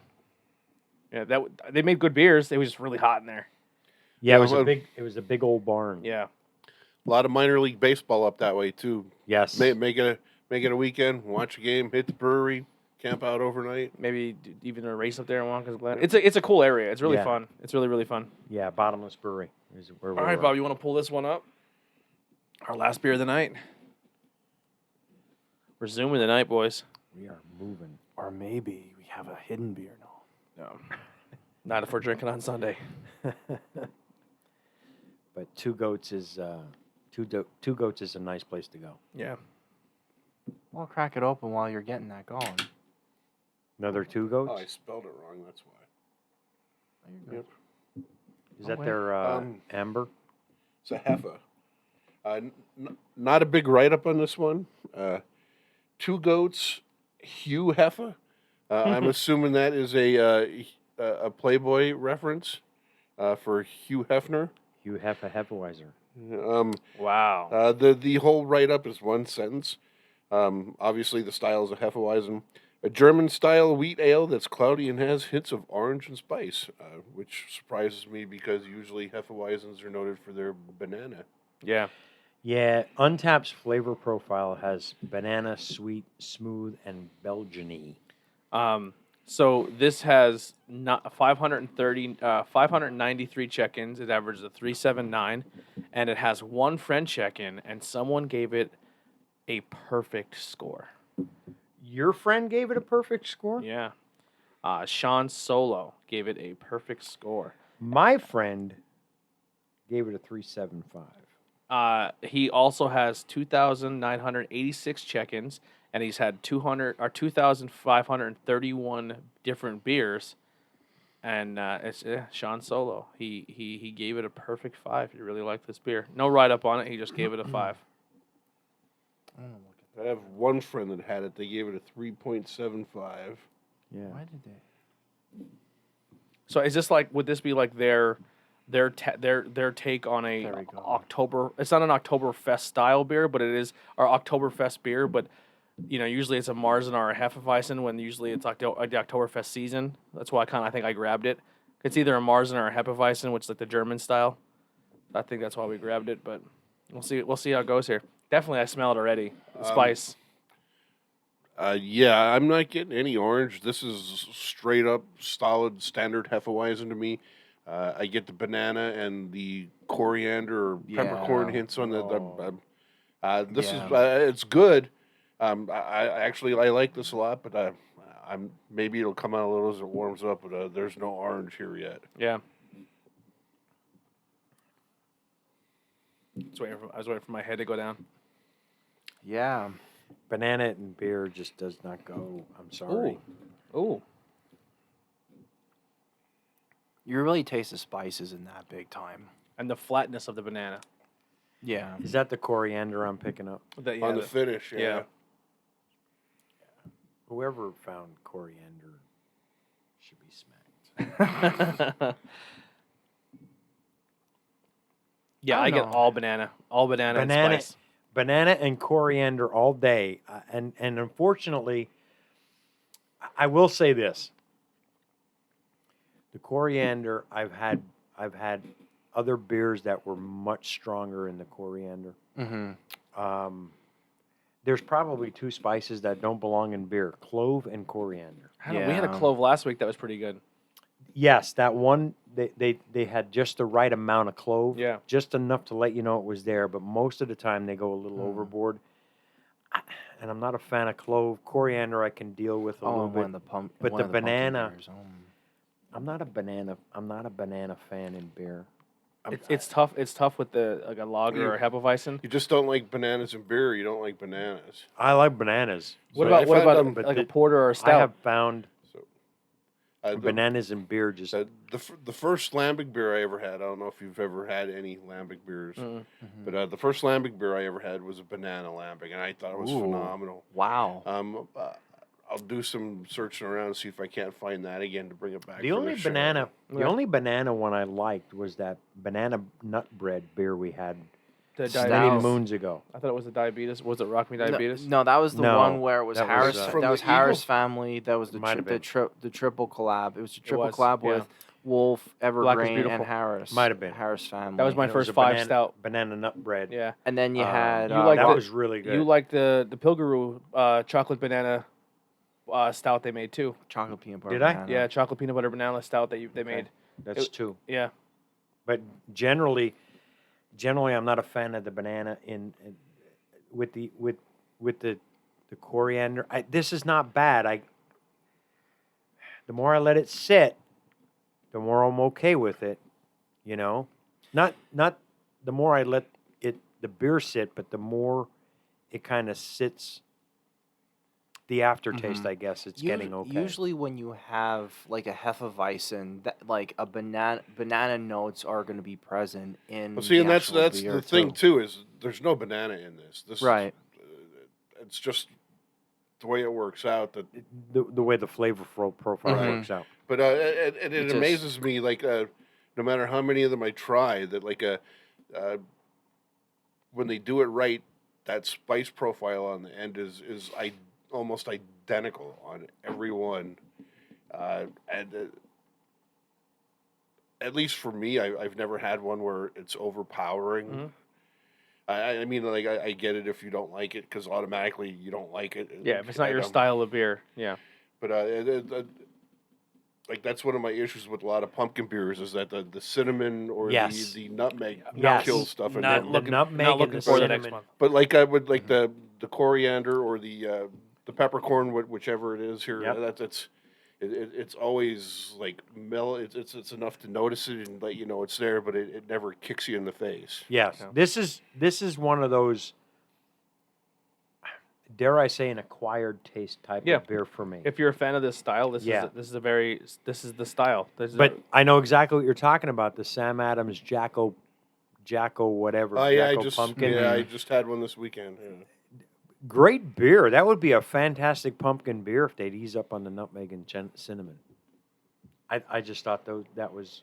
Yeah. They made good beers. It was just really hot in there. Yeah, Yeah, well- it was a big old barn. Yeah. A lot of minor league baseball up that way too. Yes. Make it a weekend. Watch a game. Hit the brewery. Camp out overnight. Maybe even a race up there in Watkins Glen. It's a cool area. It's really Yeah. fun. It's really, really fun. Yeah, Bottomless Brewery is where we All right, were. Bob, you want to pull this one up? Our last beer of the night. We're zooming tonight, boys. We are moving. Or maybe we have a hidden beer. No. Not if we're drinking on Sunday. But Two Goats is Two Goats is a nice place to go. Yeah. Well, crack it open while you're getting that going. Another Two Oh, Goats. I spelled it wrong. That's why. There you go. Yep. Is Oh, that wait. their amber? It's a Heffa. Not a big write up on this one. Two Goats, Hugh Heffa. I'm assuming that is a Playboy reference for Hugh Hefner. You have a Hefeweiser. Wow. The whole write up is one sentence. Obviously, the style is a Hefeweizen, a German style wheat ale that's cloudy and has hints of orange and spice, which surprises me because usually Hefeweizens are noted for their banana. Yeah. Yeah, Untapped's flavor profile has banana, sweet, smooth, and Belgian-y. So this has 593 check-ins. It averages a 379, and it has one friend check-in, and someone gave it a perfect score. Your friend gave it a perfect score? Yeah. Sean Solo gave it a perfect score. My friend gave it a 375. He also has 2,986 check-ins, and he's had 2,531 different beers. And it's Sean Solo. He gave it a perfect 5. He really liked this beer. No write up on it. He just gave it a 5. I'm gonna look at I have one friend that had it. They gave it a 3.75. Yeah. Why did they? So is this like? Would this be like their take on a There we go. October? It's not an Oktoberfest style beer, but it is our Oktoberfest beer. But usually it's a Marzen or a Hefeweizen when usually it's the Oktoberfest season. That's why I think I grabbed it. It's either a Marzen or a Hefeweizen, which is like the German style. I think that's why we grabbed it, but we'll see. We'll see how it goes here. Definitely, I smell it already. The spice. Yeah, I'm not getting any orange. This is straight up, solid, standard Hefeweizen to me. I get the banana and the coriander or peppercorn Yeah. hints on the. Oh. This is Yeah. it's good. I actually I like this a lot, but maybe it'll come out a little as it warms up. But there's no orange here yet. Yeah. I was waiting for my head to go down. Yeah. Banana and beer just does not go. I'm sorry. Ooh. You really taste the spices in that big time. And the flatness of the banana. Yeah. Is that the coriander I'm picking up? On the finish, yeah. Whoever found coriander should be smacked. Yeah, I get know. all banana and spice. Banana and coriander all day, and unfortunately, I will say this: the coriander I've had other beers that were much stronger in the coriander. Mm-hmm. There's probably two spices that don't belong in beer: clove and coriander. I don't know, we had a clove last week that was pretty good. Yes, that one they had just the right amount of clove, Yeah. just enough to let you know it was there. But most of the time they go a little overboard. And I'm not a fan of clove. Coriander I can deal with a little bit. But the banana, I'm not a banana fan in beer. It's tough. It's tough with like a lager or a Hefeweizen. You just don't like bananas in beer. You don't like bananas. I like bananas. What So about I found, but like the- a porter or a I stout? have found the, bananas in beer just. the first lambic beer I ever had. I don't know if you've ever had any lambic beers, but the first lambic beer I ever had was a banana lambic, and I thought it was phenomenal. Wow. I'll do some searching around and see if I can't find that again to bring it back. The only show. banana, the Yeah. only banana one I liked was that banana nut bread beer we had The Stout. many diabetes. moons ago. I thought it was the diabetes. Was it Rock Me Diabetes? No, that was the No, one where it was that was, Harris. uh, that From was the Harris Eagle? family. That was the Might have been. the triple collab. It was a triple was, collab yeah. with Wolf, Evergreen, Beautiful. and Harris. Might have been. Harris family. That was my And it was first a five banana, stout. banana nut bread. Yeah. And then you had you like that the- was really good. You like the Pilgaroo chocolate banana stout they made too. chocolate peanut butter. Did I? banana. Yeah, chocolate peanut butter banana stout they made. That's it- two. Yeah. But generally, I'm not a fan of the banana with the coriander. This is not bad. The more I let it sit, the more I'm okay with it. You know, not the more I let the beer sit, but the more it kind of sits. The aftertaste, I guess, it's getting okay. Usually, when you have like a Hefeweizen, that like a banana notes are going to be present in. Well, see, and that's actual beer, the thing too is there's no banana in this. This Right. It's just the way it works out. That, the way the flavor profile Mhm. works out. but it just- amazes me. Like no matter how many of them I try, that like when they do it right, that spice profile on the end is almost identical on every one, and at least for me, I've never had one where it's overpowering. Mhm. I mean, like I get it if you don't like it because automatically you don't like it. Yeah, if it's not I your don't- style of beer. Yeah. But like that's one of my issues with a lot of pumpkin beers is that the cinnamon or Yes. the nutmeg Yes. kills stuff in Not them. looking, nutmeg not and looking the for the next cinnamon. month. But like I would like the coriander or the peppercorn, whichever it is here. Yep. It's always like it's enough to notice it and let you know it's there, but it never kicks you in the face. Yes, Yeah. this is one of those. Dare I say, an acquired taste type Yeah. of beer for me. If you're a fan of this style, this Yeah. is the style. This is But I know exactly what you're talking about. The Sam Adams Jacko whatever. Oh yeah, Jacko pumpkin. I just had one this weekend. Yeah. Great beer. That would be a fantastic pumpkin beer if they'd ease up on the nutmeg and cinnamon. I just thought that was,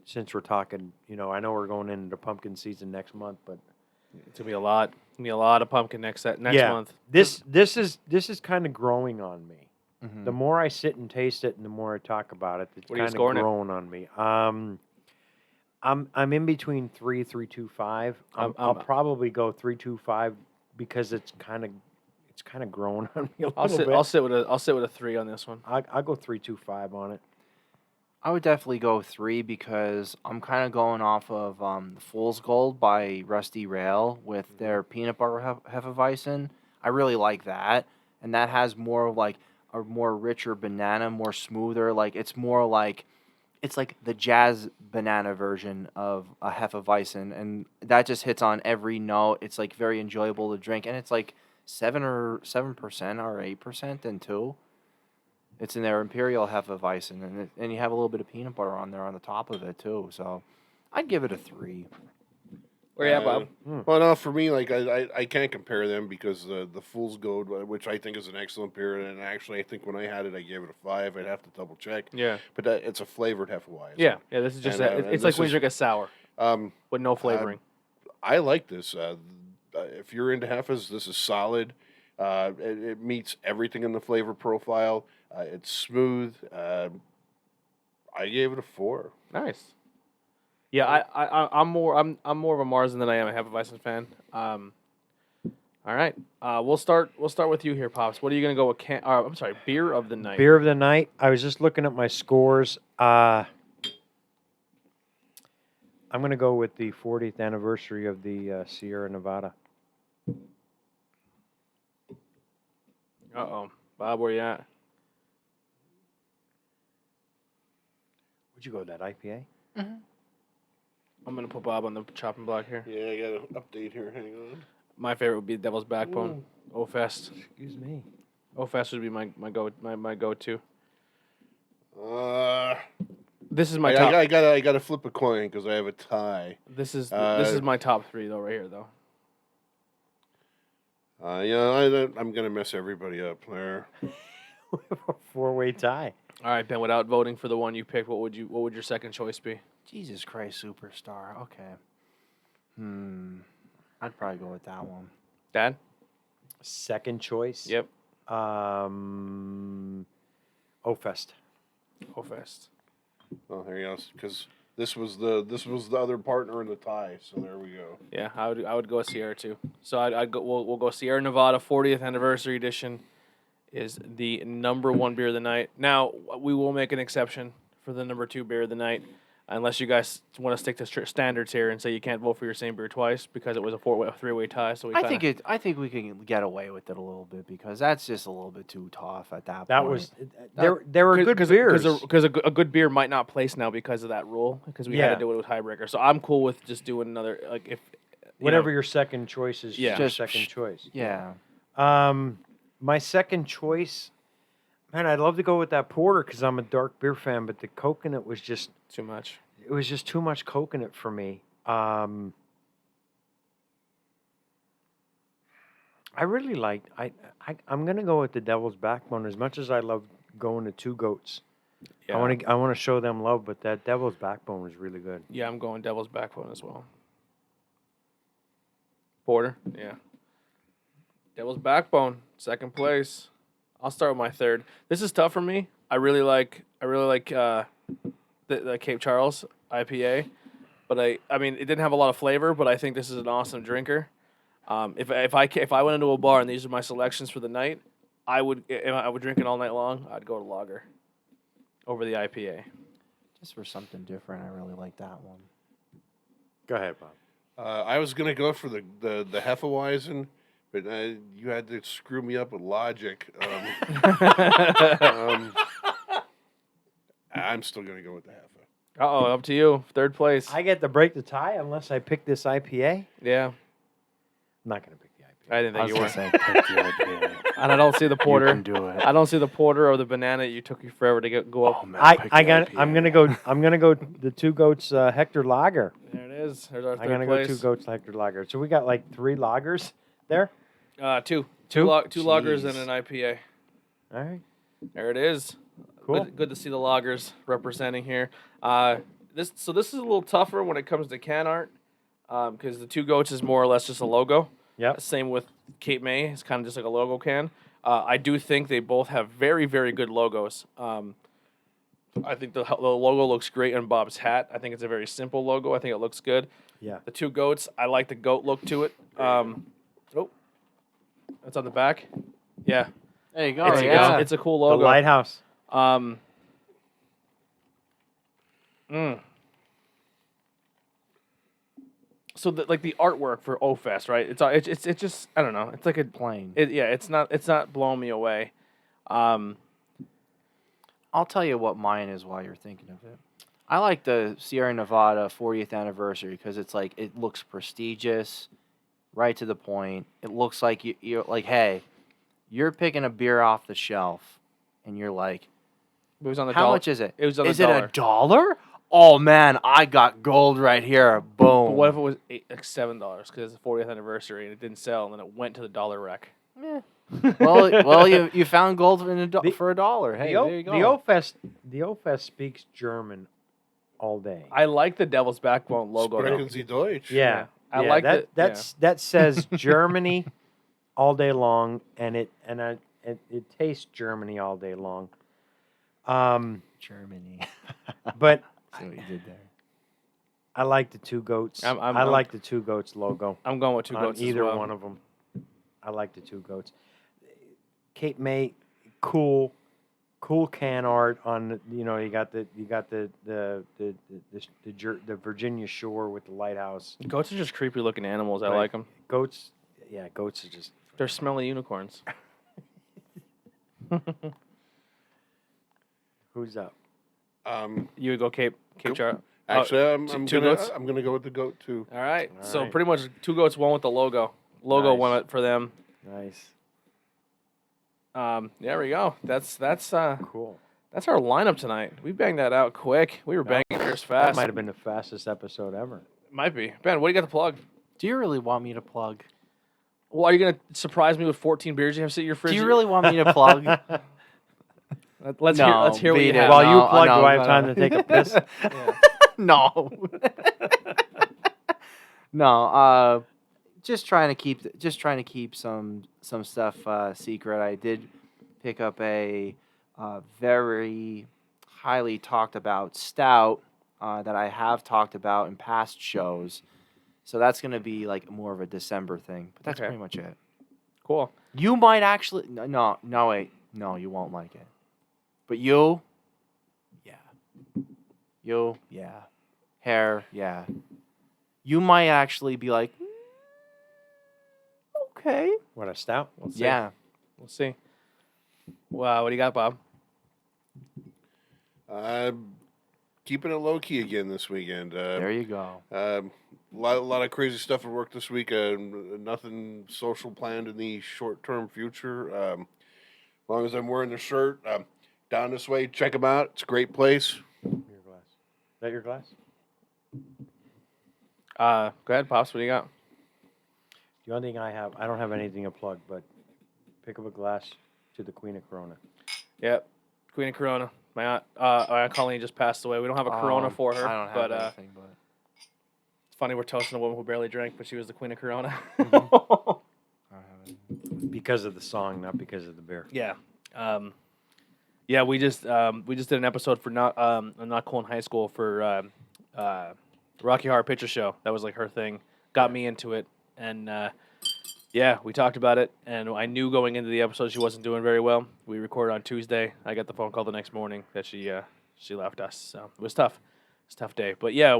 since we're talking, I know we're going into pumpkin season next month, but it's gonna be a lot. Gonna be a lot of pumpkin next yeah, month. This is kind of growing on me. Mhm. The more I sit and taste it, and the more I talk about it, it's What are you kind of scoring it? growing on me. I'm in between 3.5. I'll probably go 3.25 because it's kind of growing on me a little bit. I'll sit with a 3 on this one. I'll go 3.25 on it. I would definitely go 3 because I'm kind of going off of the Fool's Gold by Rusty Rail with their peanut butter Hefeweizen. I really like that, and that has more of like a more richer banana, more smoother. Like it's like the jazz banana version of a Hefeweizen, and that just hits on every note. It's like very enjoyable to drink, and it's like 7% or 8% then too. It's in their Imperial Hefeweizen, and you have a little bit of peanut butter on there on the top of it too. So I'd give it a 3. Where you at, Bob? Well, no, for me, like I can't compare them because the Fool's Gold, which I think is an excellent beer, and actually I think when I had it, I gave it a 5. I'd have to double check. Yeah. But it's a flavored Hefeweizen. Yeah. This is just And, it's and like this when you is- drink a sour with no flavoring. I like this. If you're into Hefes, this is solid. It meets everything in the flavor profile. It's smooth. I gave it a 4. Nice. Yeah, I'm more of a Marzen than I am a Hefeweizen fan. All right, we'll start with you here, Pops. What are you gonna go with? I'm sorry, beer of the night. Beer of the night. I was just looking at my scores. I'm going to go with the 40th anniversary of the Sierra Nevada. Bob, where you at? Would you go with that IPA? I'm gonna put Bob on the chopping block here. Yeah, I got an update here. Hang on. My favorite would be Devil's Backbone. O-Fest. Excuse me. O-Fest would be my go-to. Uh, This is my I, top. I gotta flip a coin because I have a tie. This is my top 3 though, right here though. I'm gonna mess everybody up there. We have a 4-way tie. All right, Ben. Without voting for the one you picked, what would your second choice be? Jesus Christ, Superstar. Okay. I'd probably go with that one. Dad? Second choice. Yep. O-Fest. O-Fest. Oh, there he goes. Because this was the other partner in the tie. So there we go. Yeah, I would go with Sierra too. So I'd go. We'll go Sierra Nevada 40th anniversary edition is the number 1 beer of the night. Now we will make an exception for the number 2 beer of the night, unless you guys want to stick to standards here and say you can't vote for your same beer twice because it was a 3-way tie. So I think we can get away with it a little bit because that's just a little bit too tough at that That point. was there were good beers. because a good beer might not place now because of that rule because we had Yeah. to do it with tiebreaker. So I'm cool with just doing another like if Whatever your second choice is, Yeah. your Just- second choice. Yeah. My second choice, man, I'd love to go with that porter because I'm a dark beer fan, but the coconut was just too much. it was just too much coconut for me. I really liked. I'm gonna go with the Devil's Backbone as much as I love going to Two Goats. Yeah. I want to show them love, but that Devil's Backbone was really good. Yeah, I'm going Devil's Backbone as well. Porter, yeah. Devil's Backbone, second place. I'll start with my third. This is tough for me. I really like the Cape Charles IPA, but I mean it didn't have a lot of flavor, but I think this is an awesome drinker. If I went into a bar and these are my selections for the night, I would drink it all night long. I'd go to lager over the IPA. Just for something different, I really like that one. Go ahead, Bob. I was gonna go for the Hefeweizen, but you had to screw me up with logic. I'm still gonna go with the Hefe. Up to you. Third place. I get to break the tie unless I pick this IPA. Yeah, I'm not gonna pick the IPA. I didn't think you were. say, pick the IPA. And I don't see the porter. You can do it. I don't see the porter or the banana. You took you forever to go up. Oh, man, pick the I'm IPA. gonna go the Two Goats Hector Lager. There it is. There's our I'm third gonna place. go Two Goats Hector Lager. So we got like 3 lagers there. Two. Two? Two lagers and Jeez. an IPA. All right. There it is. Cool. Good to see the lagers representing here. This is a little tougher when it comes to can art, because the Two Goats is more or less just a logo. Yep. Same with Cape May. It's kind of just like a logo can. I do think they both have very, very good logos. I think the logo looks great on Bob's hat. I think it's a very simple logo. I think it looks good. Yeah. The Two Goats, I like the goat look to it. That's on the back. Yeah. There you go. It's, yeah. it's a cool The logo. lighthouse. So like the artwork for O-Fest, right? It's just I don't know. It's like a Plain. It's not blowing me away. I'll tell you what mine is while you're thinking of it. I like the Sierra Nevada 40th anniversary because it's like it looks prestigious, right to the point. It looks like you're like, hey, you're picking a beer off the shelf, and you're like, It was on the how dollar. much is it? It was on the Is dollar. it $1? Oh man, I got gold right here. Boom. But what if it was $7 because it's the 40th anniversary and it didn't sell and then it went to the dollar rack? well, you found gold for $1. Hey, there you go. The O-Fest speaks German all day. I like the Devil's Backbone logo. Sprechen Sie Deutsch. Yeah, I yeah, like that. that. That says Germany all day long, and it tastes Germany all day long. Germany. But See what you did there. I like the Two Goats. I like the Two Goats logo. I'm going with Two on Goats either as well. one of them. I like the Two Goats. Cape May, cool can art on. You got the Virginia shore with the lighthouse. Goats are just creepy looking animals. I Right. like them. Goats are just. They're smelly unicorns. Who's up? You would go Cape Goat. Char. Actually, I'm Two goats? gonna go with the goat too. All right. All So right. pretty much Two Goats won with the logo. Logo Nice. won it for them. Nice, There we go. That's cool. that's our lineup tonight. We banged that out quick. We were banging beers That fast. might have been the fastest episode ever. Might be. Ben, what do you got to plug? Do you really want me to plug? Well, are you gonna surprise me with 14 beers you have sitting in your fridge? Do you really want me to plug? Let's No, hear what you beat it. have. While no, you plug, no, do I have no, time no. to take a piss? No. No. Just trying to keep some stuff secret. I did pick up a very highly talked about stout that I have talked about in past shows. So that's going to be like more of a December thing. But that's Okay. pretty much it. Cool. You might actually no wait. No, you won't like it. But you, yeah. You, yeah. Hair, yeah. You might actually be like, okay. What, a stout? We'll see. Yeah. We'll see. Wow, what do you got, Bob? Keeping it low key again this weekend. There you go. A lot of crazy stuff at work this week. Nothing social planned in the short term future. As long as I'm wearing the shirt, down this way, check them out. It's a great place. Your glass. Is that your glass? Go ahead, Pops. What do you got? The only thing I don't have anything to plug, but pick up a glass to the Queen of Corona. Yep. Queen of Corona. My aunt Colleen just passed away. We don't have a Corona for her. I don't have but anything, but it's funny we're toasting a woman who barely drank, but she was the Queen of Corona. I don't have it. Because of the song, not because of the beer. Yeah. Yeah, we just did an episode for Not Cool in High School for Rocky Horror Picture Show. That was like her thing. Got me into it, and yeah, we talked about it. And I knew going into the episode she wasn't doing very well. We recorded on Tuesday. I got the phone call the next morning that she left us. So it was tough. It's a tough day. But yeah,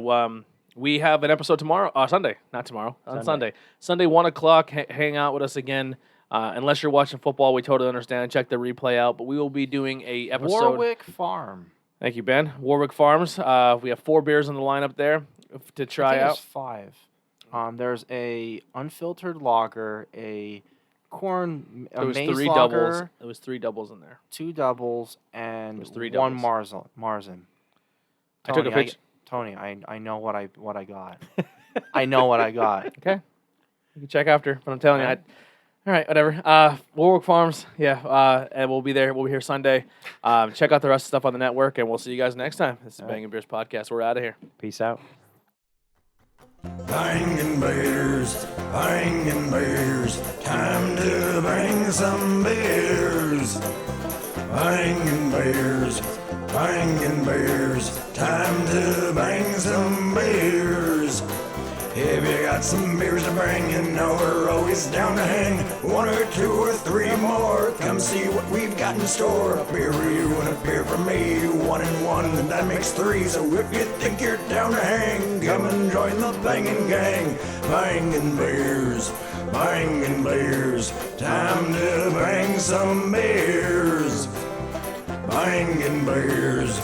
we have an episode tomorrow. Sunday, not tomorrow. On Sunday. Sunday 1:00. Hang out with us again. Unless you're watching football, we totally understand. Check the replay out. But we will be doing a episode. Warwick Farm. Thank you, Ben. Warwick Farms. We have 4 beers in the lineup there to try There's out. 5. There's a unfiltered lager, a corn, a There was maize 3 lager, doubles. There was 3 doubles in there. 2 doubles, and There's 3 one doubles. Marzen. I took a picture. Tony, I know what I got. I know what I got. Okay. You can check after, but I'm telling you. All right, whatever. Warwick Farms, yeah, and we'll be there. We'll be here Sunday. Check out the rest of the stuff on the network, and we'll see you guys next time. This is Bangin' Beers Podcast. We're out of here. Peace out. Bangin' beers, time to bang some beers. Bangin' beers, time to bang some beers. If you got some beers to bring, you know we're always down to hang. 1 or 2 or 3 more, come see what we've got in store. A beer for you and a beer for me. one and one, and that makes three. So if you think you're down to hang, come and join the Bangin' Gang. Bangin' beers, bangin' beers, time to bang some beers. Bangin' beers,